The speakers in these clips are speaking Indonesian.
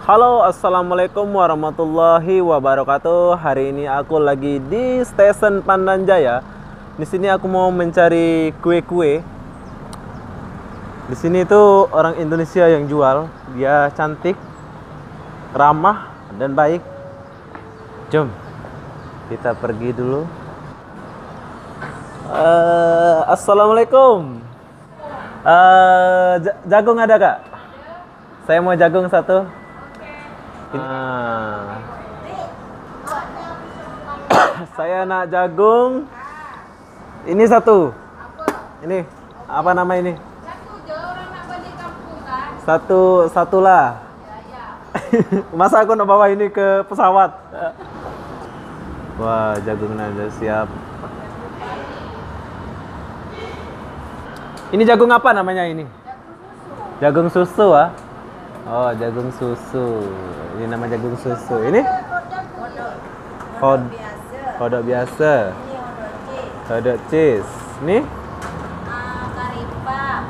Halo, assalamualaikum warahmatullahi wabarakatuh. Hari ini aku lagi di stasiun Pandanjaya. Di sini aku mau mencari kue-kue. Di sini tuh orang Indonesia yang jual. Dia cantik, ramah, dan baik. Jom, kita pergi dulu. Assalamualaikum. Jagung ada, Kak? Saya mau jagung satu. Saya nak jagung. Ini satu. Ini apa nama ini? Satulah. Masa aku nak bawa ini ke pesawat? Wah, jagung ada siap. Ini jagung apa namanya ini? Jagung susu ah. Oh, jagung susu. Ini nama jagung susu. Ini? Kodok biasa. Kodok cheese. Ini?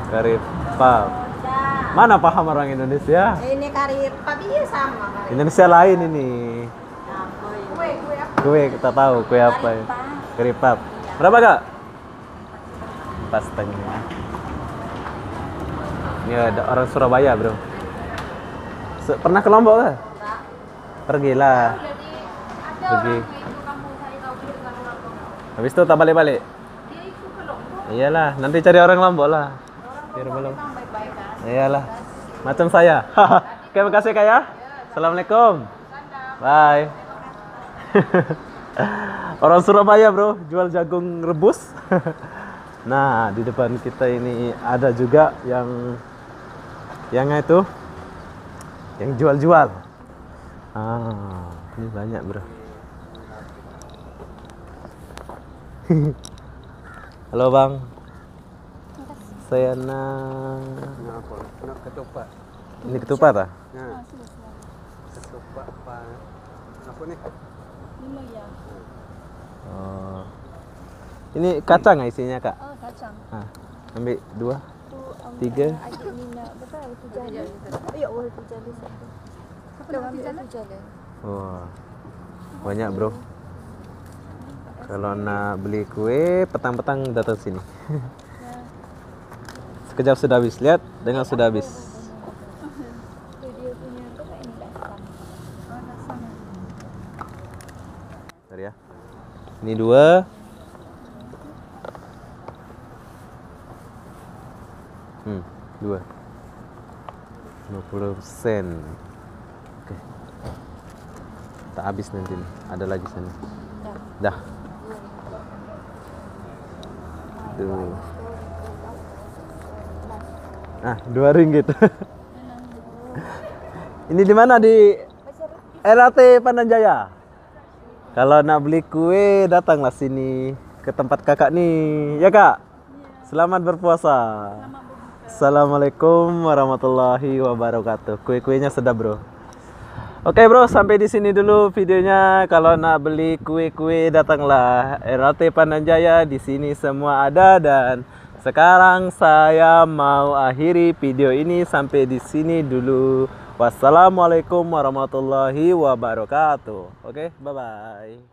Karipap. Mana paham orang Indonesia? Ini karipap iya sama. Indonesia lain ini. Kue kita tahu kue apa ya? Karipap. Berapa, Kak? 4,5. Ini ada orang Surabaya, bro. Pernah ke Lombok kah? Pergilah. Pergi. Habis itu tak balik-balik? Iyalah, nanti cari orang Lombok lah. Biar belum. Iyalah. Macam saya. Oke, makasih Kak ya. Assalamualaikum. Bye. Orang Surabaya, bro, jual jagung rebus. Nah, di depan kita ini ada juga yang itu yang jual-jual. Ini banyak, bro. Halo, Bang. Saya nak ketupat. Ini ketupat ah? Nah, ketupat apa? Apa nih? Oh. Ini kacang nggak isinya, Kak? Oh, kacang. Nah, ambil 2, 3. Wah, banyak, bro. Kalau nak beli kue, petang-petang datang sini. Sekejap sudah habis. Lihat, dengar sudah habis. Bentar ya. Ini 2. Dua. 50%. Oke. Tak habis nanti nih. Ada lagi sana. Dah. Tuh. Ah, 2 ringgit. Ini di mana? Di LRT Pandanjaya. Kalau nak beli kue, datanglah sini ke tempat kakak nih. Ya, Kak? Selamat berpuasa. Assalamualaikum warahmatullahi wabarakatuh. Kue-kuenya sedap, bro. Oke, bro, sampai di sini dulu videonya. Kalau nak beli kue-kue, datanglah LRT Pandanjaya. Di sini semua ada. Dan sekarang saya mau akhiri video ini sampai di sini dulu. Wassalamualaikum warahmatullahi wabarakatuh. Oke, bye-bye.